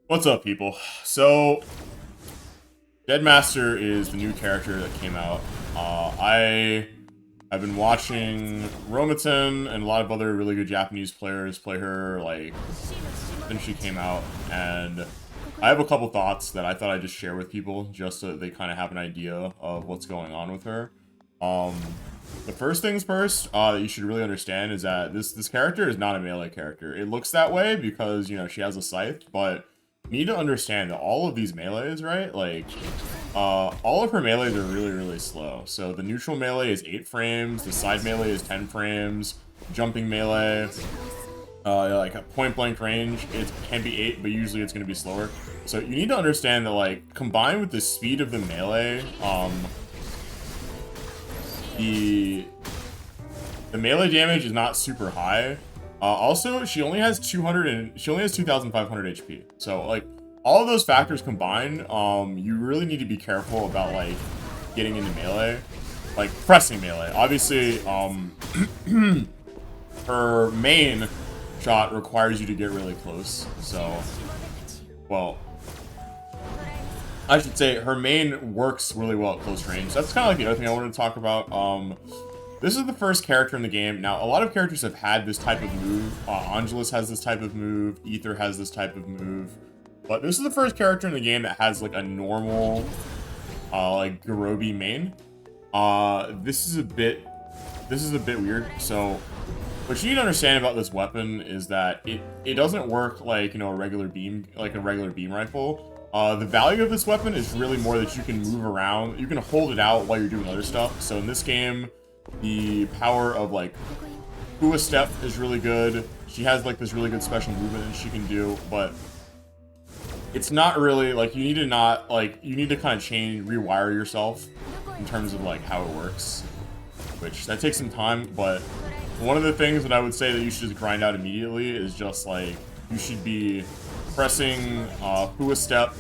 What's up, people? So, Deadmaster is the new character that came out. I have been watching Romaten and a lot of other really good Japanese players play her, like, since she came out, and I have a couple thoughts that I thought I'd just share with people, just so that they kind of have an idea of what's going on with her. Um, the first things first, that you should really understand is that this character is not a melee character. It looks that way because, you know, she has a scythe, but you need to understand that all of these melees, right? Like, all of her melees are really, really slow. So the neutral melee is 8 frames, the side melee is 10 frames, jumping melee, like a point blank range, it can be 8, but usually it's going to be slower. So you need to understand that, like, combined with the speed of the melee, the melee damage is not super high. Also, she only has 2,500 HP. So, like, all of those factors combined, you really need to be careful about, like, getting into melee, like pressing melee. Obviously, her main shot requires you to get really close. So, well, I should say her main works really well at close range. That's kind of like the other thing I wanted to talk about. This is the first character in the game. Now, a lot of characters have had this type of move. Angelus has this type of move. Ether has this type of move. But this is the first character in the game that has, like, a normal, like, Garobi main. This is a bit weird. So, what you need to understand about this weapon is that it doesn't work like, you know, a regular beam rifle. The value of this weapon is really more that you can move around. You can hold it out while you're doing other stuff. So in this game, the power of, like, Fua Step is really good. She has, like, this really good special movement that she can do, but it's not really, like, you need to kind of rewire yourself in terms of, like, how it works, which that takes some time. But one of the things that I would say that you should just grind out immediately is just, like, you should be pressing Fua Step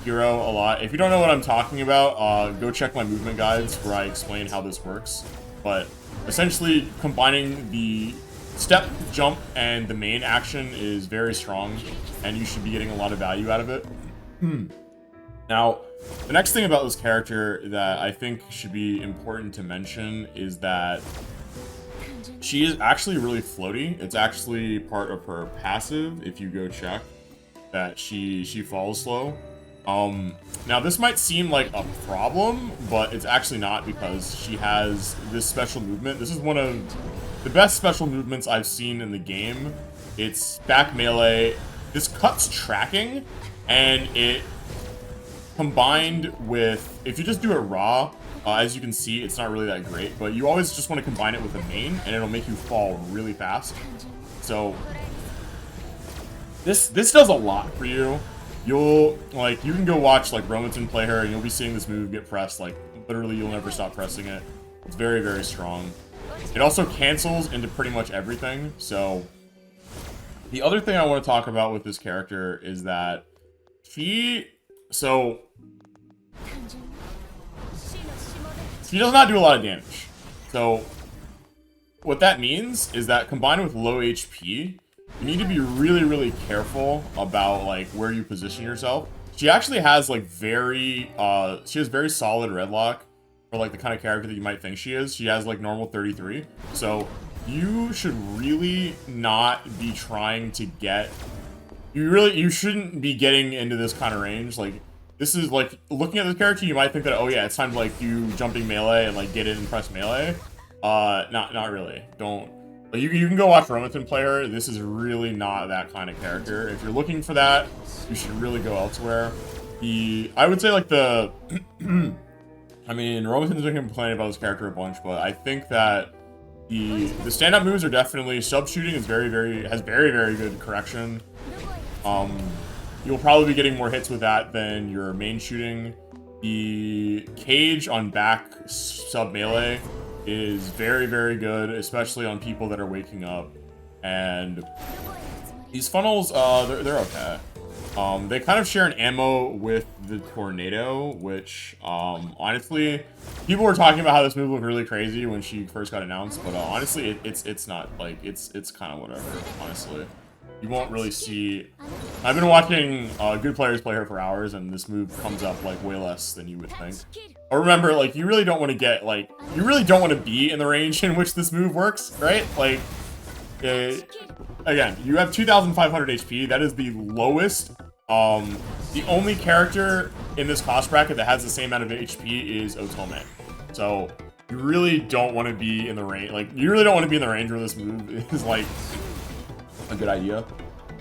Hero a lot. If you don't know what I'm talking about, go check my movement guides where I explain how this works. But essentially, combining the step, jump, and the main action is very strong, and you should be getting a lot of value out of it. Now, the next thing about this character that I think should be important to mention is that she is actually really floaty. It's actually part of her passive, if you go check, that she falls slow. Now this might seem like a problem, but it's actually not, because she has this special movement. This is one of the best special movements I've seen in the game. It's back melee. This cuts tracking, and it combined with, if you just do it raw, as you can see, it's not really that great, but you always just want to combine it with the main, and it'll make you fall really fast. So this does a lot for you. You can go watch, like, Romaten play her, and you'll be seeing this move get pressed. Like, literally, you'll never stop pressing it. It's very, very strong. It also cancels into pretty much everything. So the other thing I want to talk about with this character is that she does not do a lot of damage. So what that means is that, combined with low HP, you need to be really, really careful about, like, where you position yourself. She actually has, like, very solid red lock for, like, the kind of character that you might think she is. She has, like, normal 33. So you should really not be trying to get... You shouldn't be getting into this kind of range. Like, this is, like, looking at this character, you might think that, oh yeah, it's time to, like, do jumping melee and, like, get in and press melee. Not really. Don't. Like, you can go watch Romaten play her. This is really not that kind of character. If you're looking for that, you should really go elsewhere. I would say, like, I mean, Romaten's been complaining about this character a bunch, but I think that the stand-up moves are definitely... Sub-shooting is has very, very good correction. You'll probably be getting more hits with that than your main shooting. The cage on back sub-melee is very, very good, especially on people that are waking up. And these funnels, they're okay. They kind of share an ammo with the tornado, which, honestly, people were talking about how this move looked really crazy when she first got announced, but honestly, it's not, like, it's kind of whatever, honestly. You won't really see I've been watching good players play her for hours, and this move comes up like way less than you would think. Or remember, like, you really don't want to get, like, you really don't want to be in the range in which this move works, right? Like, again, you have 2,500 HP. That is the lowest. The only character in this cost bracket that has the same amount of HP is Otome. So, you really don't want to be in the range. Like, you really don't want to be in the range where this move is, like, a good idea.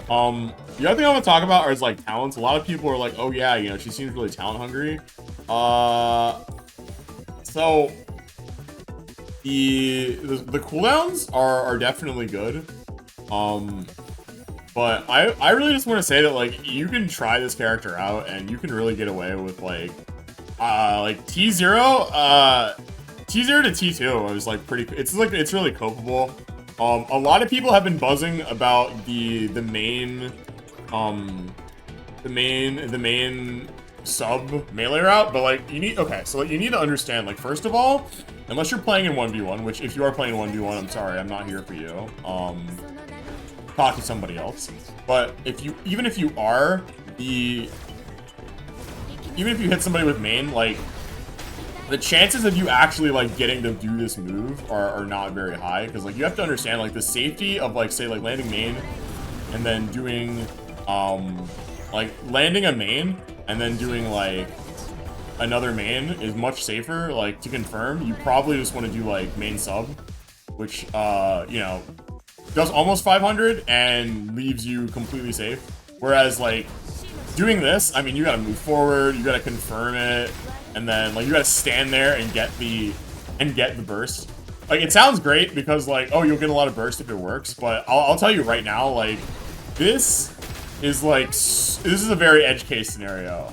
The other thing I want to talk about is, like, talents. A lot of people are like, oh, yeah, you know, she seems really talent hungry. So, the cooldowns are definitely good. But I really just want to say that, like, you can try this character out and you can really get away with, like T0 T0 to T2 is like it's really copable. A lot of people have been buzzing about the main sub melee route, but like you need to understand, like, first of all, unless you're playing in 1v1, which if you are playing in 1v1, I'm sorry, I'm not here for you. Talk to somebody else. But even if you hit somebody with main, like, the chances of you actually, like, getting to do this move are not very high, because, like, you have to understand, like, the safety of, like, say, like, landing main and then doing like landing a main and then doing like another main is much safer. Like, to confirm, you probably just want to do like main sub, which you know, does almost 500 and leaves you completely safe. Whereas, like, doing this, I mean, you gotta move forward, you gotta confirm it, and then, like, you gotta stand there and get the burst. Like, it sounds great because, like, oh, you'll get a lot of burst if it works, but I'll tell you right now, like, this is a very edge case scenario.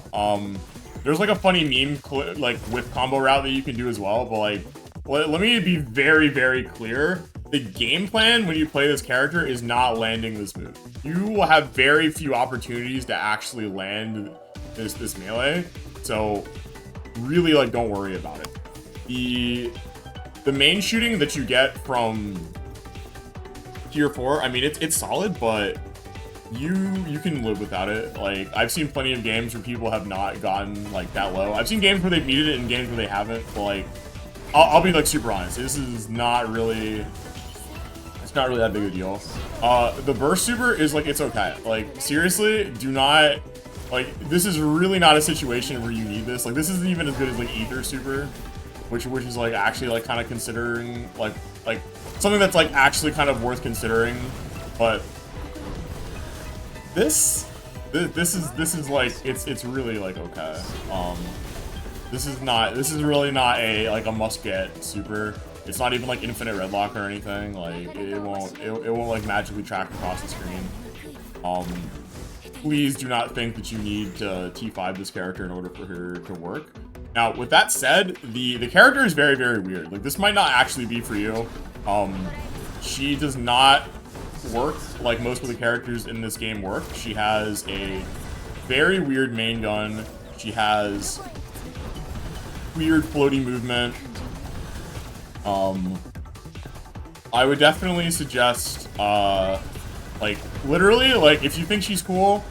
There's like a funny meme like with combo route that you can do as well, but like, let me be very, very clear. The game plan when you play this character is not landing this move. You will have very few opportunities to actually land this melee. So really, like, don't worry about it. The main shooting that you get from tier 4, I mean, it's solid, but you can live without it. Like, I've seen plenty of games where people have not gotten like that low. I've seen games where they've needed it and games where they haven't, but like, I'll be like super honest. This is not really, it's not really that big a deal. The burst super is like, it's okay. Like, seriously, do not, like, this is really not a situation where you need this. Like, this isn't even as good as like ether super, which is like actually like kind of considering like something that's like actually kind of worth considering. But this is like, it's really like okay. This is really not a must get super. It's not even like infinite redlock or anything. Like, it won't like magically track across the screen. Please do not think that you need to T5 this character in order for her to work. Now, with that said, the character is very, very weird. Like, this might not actually be for you. She does not work like most of the characters in this game work. She has a very weird main gun. She has weird floaty movement. I would definitely suggest, like, literally, like, if you think she's cool,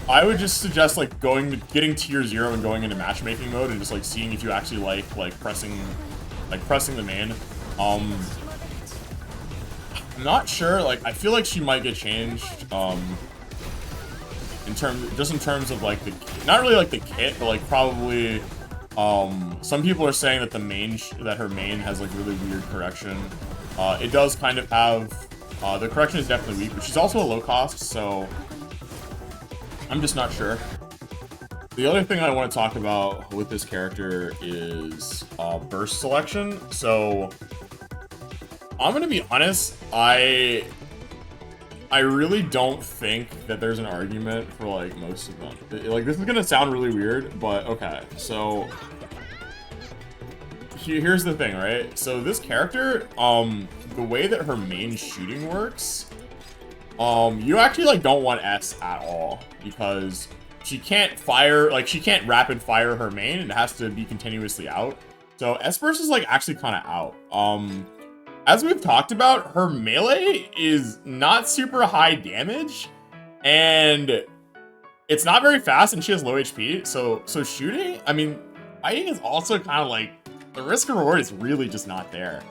I would just suggest, like, getting tier 0 and going into matchmaking mode and just, like, seeing if you actually like pressing the main. I'm not sure, like, I feel like she might get changed, in terms of, like, not really, like, the kit, but, like, probably, some people are saying that that her main has, like, really weird correction. It does kind of have, the correction is definitely weak, but she's also a low cost, so I'm just not sure. The other thing I want to talk about with this character is, burst selection. So I'm gonna be honest, I really don't think that there's an argument for, like, most of them. Like, this is gonna sound really weird, but okay. So here's the thing, right? So this character, the way that her main shooting works, you actually, like, don't want S at all, because she can't fire, like, she can't rapid fire her main, and it has to be continuously out. So S burst is, like, actually kind of out. As we've talked about, her melee is not super high damage, and it's not very fast and she has low HP. So shooting, I mean, fighting is also kind of like, the risk and reward is really just not there.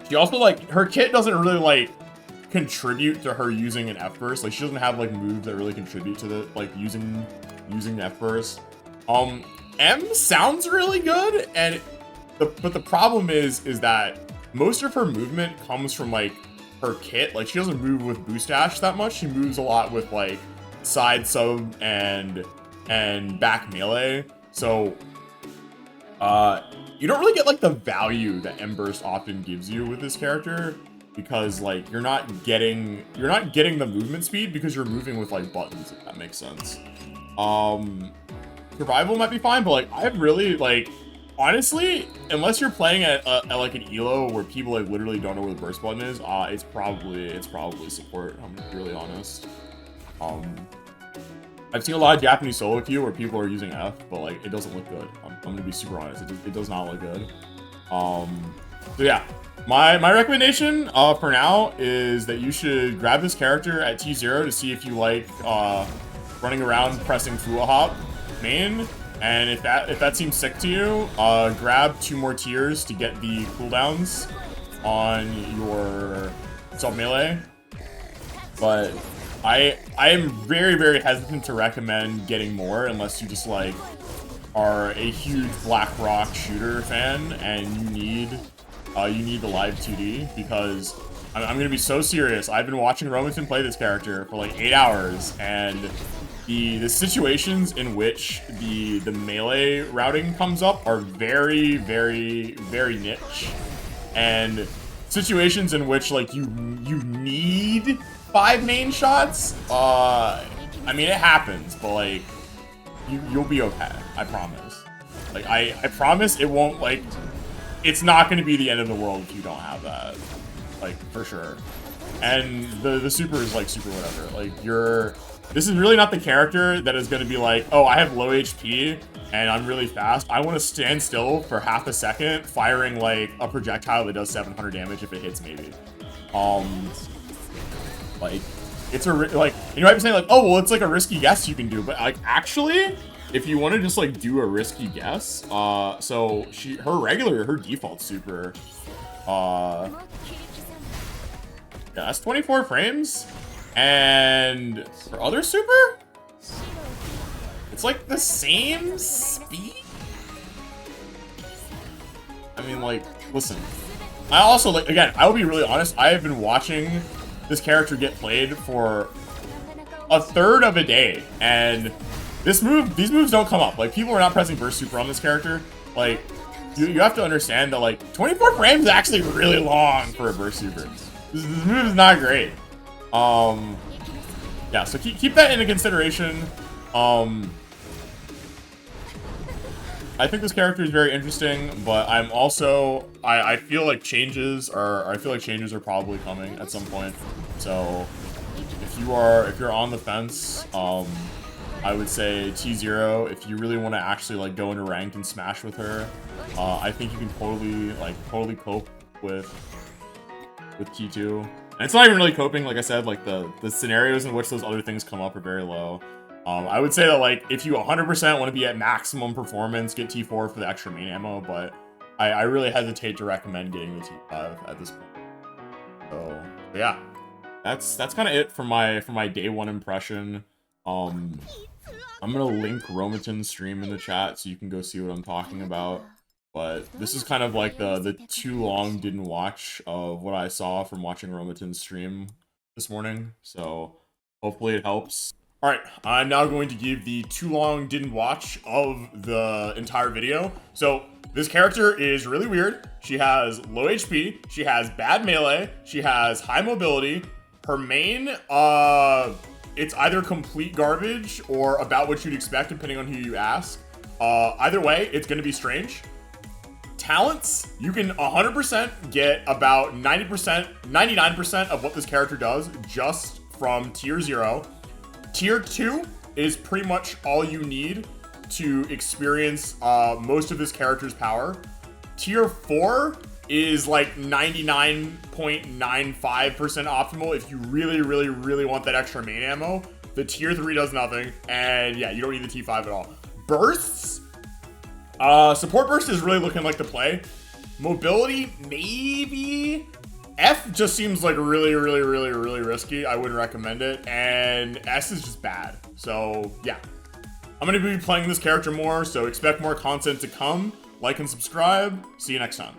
She also, like, her kit doesn't really, like, contribute to her using an F burst. Like, she doesn't have, like, moves that really contribute to the, like, using the F burst. M sounds really good, and but the problem is that most of her movement comes from, like, her kit. Like, she doesn't move with boost dash that much. She moves a lot with, like, side sub and back melee. So you don't really get, like, the value that M burst often gives you with this character, because, like, you're not getting the movement speed because you're moving with, like, buttons, if that makes sense. Survival might be fine, but, like, I really, like, honestly, unless you're playing at like an elo where people, like, literally don't know where the burst button is, it's probably support. I'm gonna be really honest. I've seen a lot of Japanese solo queue where people are using F, but, like, it doesn't look good. I'm gonna be super honest. It does not look good. So yeah, my recommendation for now is that you should grab this character at T0 to see if you like running around pressing Fuwa Hop main, and if that seems sick to you, grab 2 more tiers to get the cooldowns on your sub melee. But I am very, very hesitant to recommend getting more unless you just, like, are a huge Black Rock shooter fan and you need the live 2D, because I'm gonna be so serious. I've been watching Romaten play this character for like 8 hours, and the situations in which the melee routing comes up are very, very, very niche, and situations in which, like, you need 5 main shots. I mean, it happens, but, like, you'll be okay. I promise. Like, I promise it won't, like, it's not going to be the end of the world if you don't have that. Like, for sure. And the super is, like, super whatever. Like, this is really not the character that is going to be like, oh, I have low HP and I'm really fast. I want to stand still for half a second firing, like, a projectile that does 700 damage if it hits, maybe. Like, it's like, you might be saying, like, oh, well, it's like a risky guess you can do, but, like, actually, if you want to just, like, do a risky guess, so her default super, yeah, that's 24 frames, and her other super, it's like the same speed. I mean, like, listen, I also, like, again, I will be really honest, I have been watching this character get played for a third of a day, and these moves don't come up. Like, people are not pressing burst super on this character. Like, you have to understand that, like, 24 frames is actually really long for a burst super. This move is not great. Yeah, so keep that into consideration. I think this character is very interesting, but I'm also I feel like changes are probably coming at some point. So if you're on the fence, I would say T0 if you really want to actually, like, go into ranked and smash with her. I think you can totally cope with T2. And it's not even really coping, like I said, like the scenarios in which those other things come up are very low. I would say that, like, if you 100% want to be at maximum performance, get T4 for the extra main ammo, but I really hesitate to recommend getting the T5 at this point. So yeah, that's kind of it for my day one impression. I'm gonna link Romaten's stream in the chat so you can go see what I'm talking about. But this is kind of like the too long didn't watch of what I saw from watching Romaten's stream this morning. So hopefully it helps. Alright, I'm now going to give the too long didn't watch of the entire video. So this character is really weird. She has low HP, she has bad melee, she has high mobility. Her main, it's either complete garbage or about what you'd expect depending on who you ask. Either way, it's going to be strange. Talents, you can 100% get about 90%, 99% of what this character does just from tier 0. Tier 2 is pretty much all you need to experience most of this character's power. Tier 4 is like 99.95% optimal if you really, really, really want that extra main ammo The tier 3 does nothing. And yeah, you don't need the T5 at all. Bursts? Support burst is really looking like the play. Mobility, maybe. F just seems like really risky. I wouldn't recommend it. And S is just bad. So yeah, I'm going to be playing this character more, so expect more content to come. Like and subscribe. See you next time.